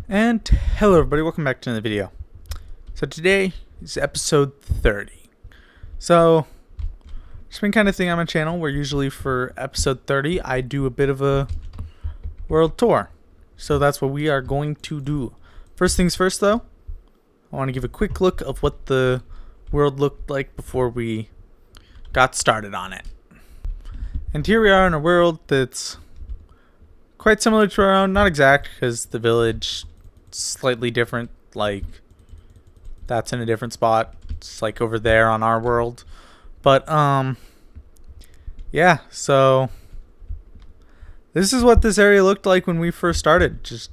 And hello everybody, welcome back to another video. So today is episode 30. So, it's been kind of thing on my channel where usually for episode 30 I do a bit of a world tour. So that's what we are going to do. First things first though, I want to give a quick look of what the world looked like before we got started on it. And here we are in a world that's quite similar to our own, not exact because the village slightly different, like that's in a different spot. It's like over there on our world. But yeah, so this is what this area looked like when we first started. Just,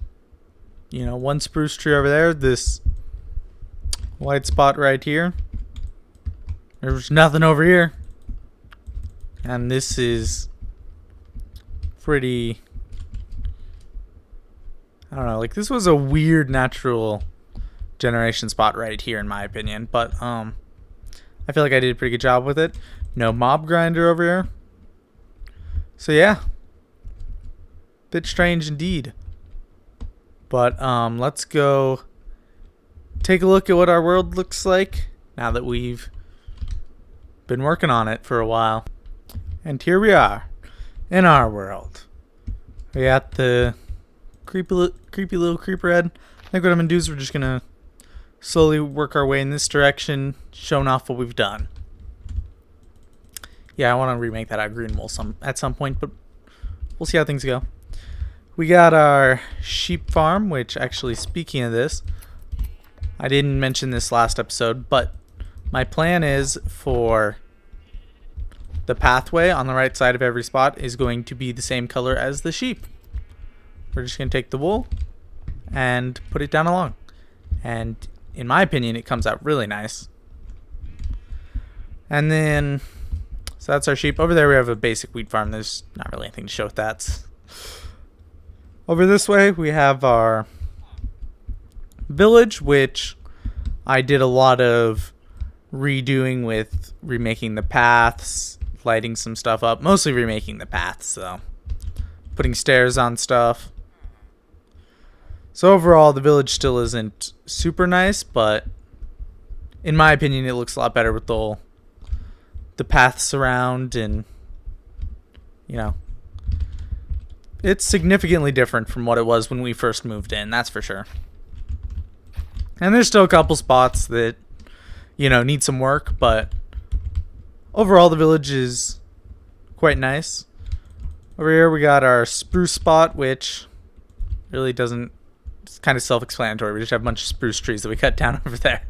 you know, one spruce tree over there, this white spot right here. There's nothing over here. And this is pretty, I don't know, like this was a weird natural generation spot right here in my opinion, but I feel like I did a pretty good job with it. No mob grinder over here. So yeah. Bit strange indeed. But let's go take a look at what our world looks like now that we've been working on it for a while. And here we are in our world. We got the creepy little creeper head. I think what I'm gonna do is we're just gonna slowly work our way in this direction, showing off what we've done. Yeah, I want to remake that out of green wool at some point, but we'll see how things go. We got our sheep farm, which actually, speaking of this, I didn't mention this last episode, but my plan is for the pathway on the right side of every spot is going to be the same color as the sheep. We're just going to take the wool and put it down along. And in my opinion, it comes out really nice. And then, so that's our sheep. Over there we have a basic wheat farm. There's not really anything to show with that. Over this way we have our village, which I did a lot of redoing with remaking the paths, lighting some stuff up. Mostly remaking the paths though. Putting stairs on stuff. So overall, the village still isn't super nice, but in my opinion, it looks a lot better with the paths around, and you know, it's significantly different from what it was when we first moved in. That's for sure. And there's still a couple spots that, you know, need some work, but overall, the village is quite nice. Over here, we got our spruce spot, which really doesn't. It's kind of self-explanatory. We just have a bunch of spruce trees that we cut down over there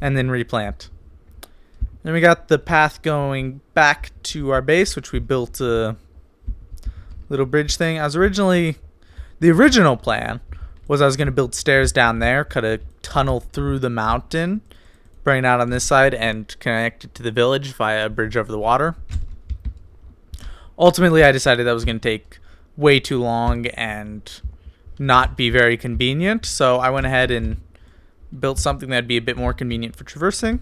and then replant. Then we got the path going back to our base, which we built a little bridge thing. The original plan was I was going to build stairs down there, cut a tunnel through the mountain, bring it out on this side, and connect it to the village via a bridge over the water. Ultimately, I decided that was going to take way too long and not be very convenient, so I went ahead and built something that'd be a bit more convenient for traversing.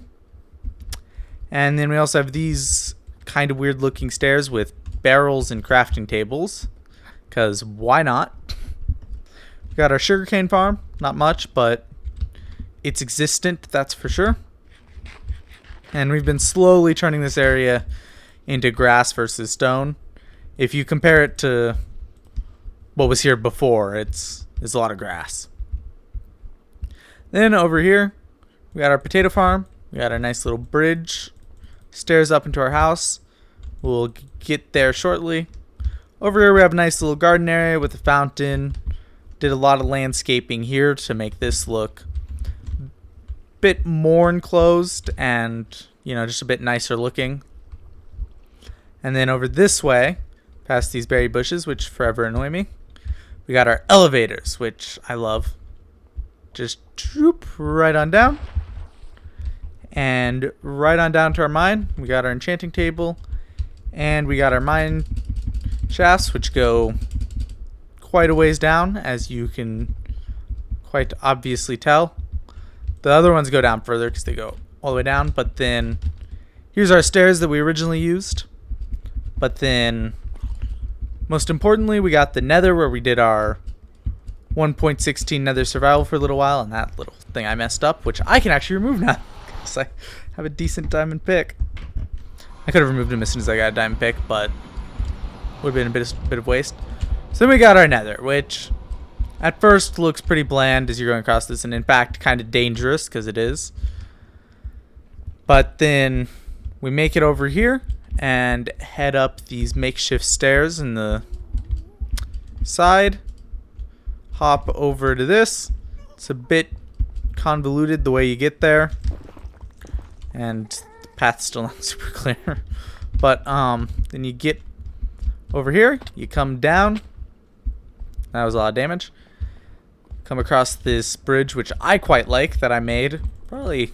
And then we also have these kind of weird looking stairs with barrels and crafting tables, because why not? We got our sugarcane farm, not much, but it's existent, that's for sure. And we've been slowly turning this area into grass versus stone. If you compare it to what was here before, it's a lot of grass. Then over here, we got our potato farm. We got our nice little bridge, stairs up into our house. We'll get there shortly. Over here, we have a nice little garden area with a fountain. Did a lot of landscaping here to make this look a bit more enclosed and, you know, just a bit nicer looking. And then over this way, past these berry bushes, which forever annoy me, we got our elevators, which I love. Just troop right on down. And right on down to our mine. We got our enchanting table. And we got our mine shafts, which go quite a ways down, as you can quite obviously tell. The other ones go down further because they go all the way down. But then here's our stairs that we originally used. But then most importantly, we got the Nether, where we did our 1.16 Nether survival for a little while, and that little thing I messed up, which I can actually remove now because I have a decent diamond pick. I could have removed him as soon as I got a diamond pick, but would have been a bit of waste. So then we got our Nether, which at first looks pretty bland as you're going across this, and in fact kind of dangerous because it is. But then we make it over here and head up these makeshift stairs in the side. Hop over to this. It's a bit convoluted the way you get there, and the path's still not super clear. But then you get over here, you come down. That was a lot of damage. Come across this bridge, which I quite like, that I made. Probably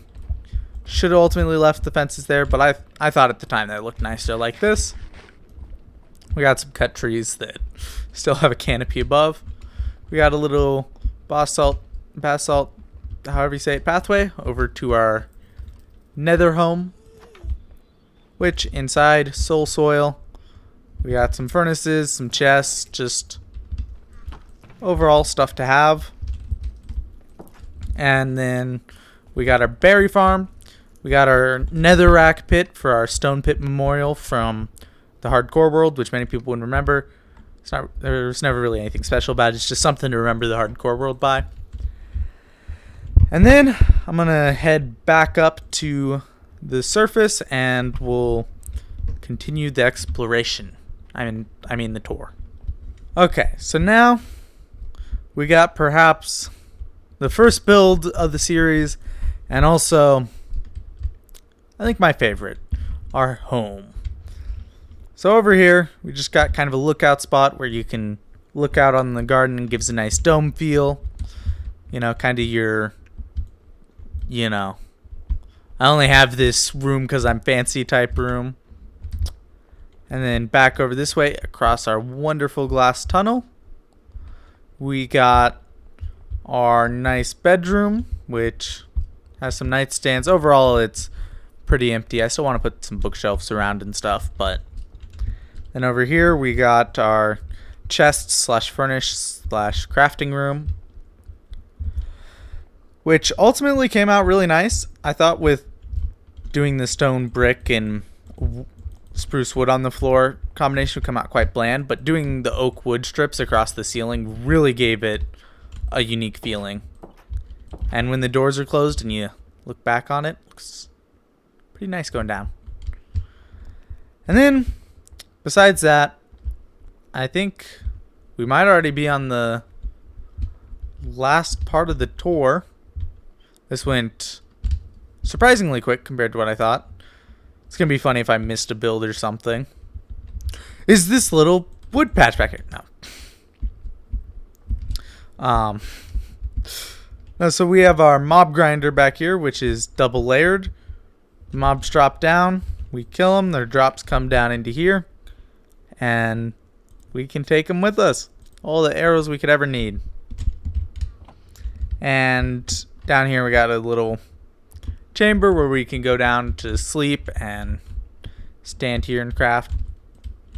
should have ultimately left the fences there, but I thought at the time they looked nicer like this. We got some cut trees that still have a canopy above. We got a little basalt, however you say it, pathway over to our Nether home, which inside soul soil. We got some furnaces, some chests, just overall stuff to have. And then we got our berry farm. We got our netherrack pit for our stone pit memorial from the hardcore world, which many people would remember. There's never really anything special about it. It's just something to remember the hardcore world by. And then I'm going to head back up to the surface and we'll continue the exploration. I mean the tour. Okay, so now we got perhaps the first build of the series, and also I think my favorite, our home. So over here we just got kind of a lookout spot where you can look out on the garden and gives a nice dome feel. You know, kind of your, you know, I only have this room because I'm fancy type room. And then back over this way across our wonderful glass tunnel, we got our nice bedroom, which has some nightstands. Overall, it's pretty empty. I still want to put some bookshelves around and stuff, but then over here we got our chest slash furnish slash crafting room, which ultimately came out really nice. I thought with doing the stone brick and spruce wood on the floor combination would come out quite bland, but doing the oak wood strips across the ceiling really gave it a unique feeling. And when the doors are closed and you look back on it, looks pretty nice going down. And then besides that, I think we might already be on the last part of the tour. This went surprisingly quick compared to what I thought. It's going to be funny if I missed a build or something. Is this little wood patch back here? No. No, so we have our mob grinder back here, which is double layered. Mobs drop down. We kill them. Their drops come down into here. And we can take them with us. All the arrows we could ever need. And down here we got a little chamber where we can go down to sleep and stand here and craft.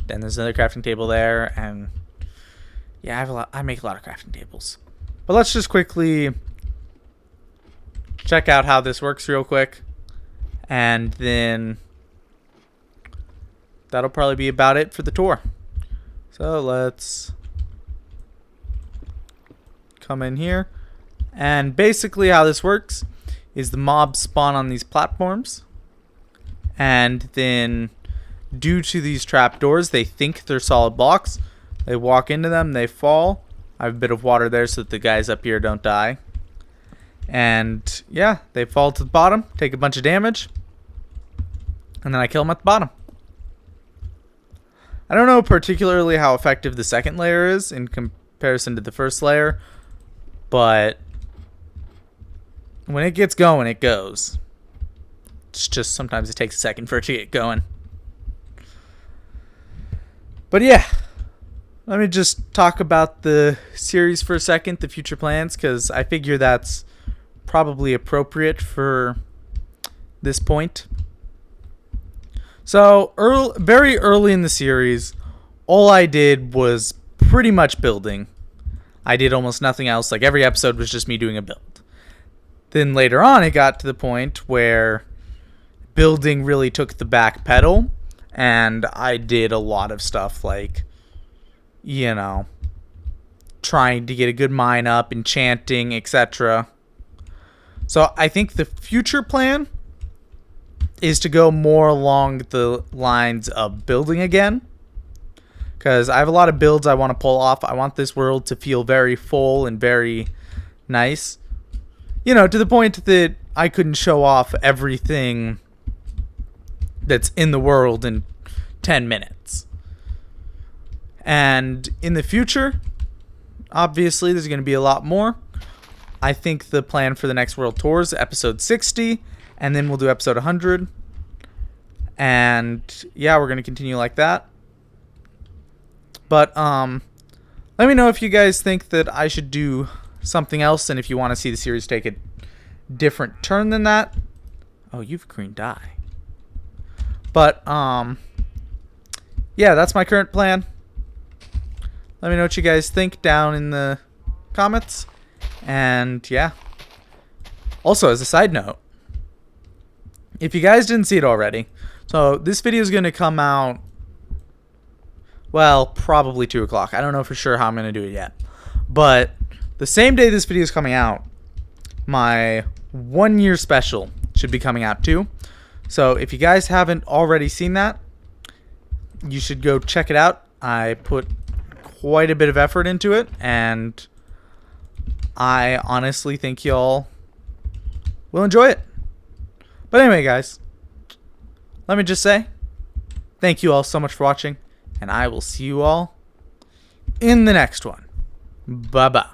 Then there's another crafting table there, and yeah, I make a lot of crafting tables. But let's just quickly check out how this works real quick, and then that'll probably be about it for the tour. So let's come in here, and basically how this works is the mobs spawn on these platforms, and then due to these trapdoors, they think they're solid blocks. They walk into them, they fall. I have a bit of water there so that the guys up here don't die. And yeah, they fall to the bottom, take a bunch of damage, and then I kill them at the bottom. I don't know particularly how effective the second layer is in comparison to the first layer, but when it gets going, it goes. It's just sometimes it takes a second for it to get going. But yeah, let me just talk about the series for a second, the future plans, because I figure that's probably appropriate for this point. So very early in the series, all I did was pretty much building. I did almost nothing else. Like, every episode was just me doing a build. Then later on, it got to the point where building really took the back pedal, and I did a lot of stuff like, trying to get a good mine up, enchanting, etc. So I think the future plan is to go more along the lines of building again, because I have a lot of builds I want to pull off. I want this world to feel very full and very nice, to the point that I couldn't show off everything that's in the world in 10 minutes. And in the future, obviously, there's going to be a lot more. I think the plan for the next world tour is episode 60, and then we'll do episode 100. And yeah, we're going to continue like that. But let me know if you guys think that I should do something else, and if you want to see the series take a different turn than that. Oh, you've green dye. But yeah, that's my current plan. Let me know what you guys think down in the comments. And yeah. Also, as a side note, if you guys didn't see it already, so this video is going to come out, well, probably 2 o'clock. I don't know for sure how I'm going to do it yet. But the same day this video is coming out, my 1-year special should be coming out too. So if you guys haven't already seen that, you should go check it out. I put quite a bit of effort into it, and I honestly think y'all will enjoy it. But anyway, guys, let me just say thank you all so much for watching, and I will see you all in the next one. Bye-bye.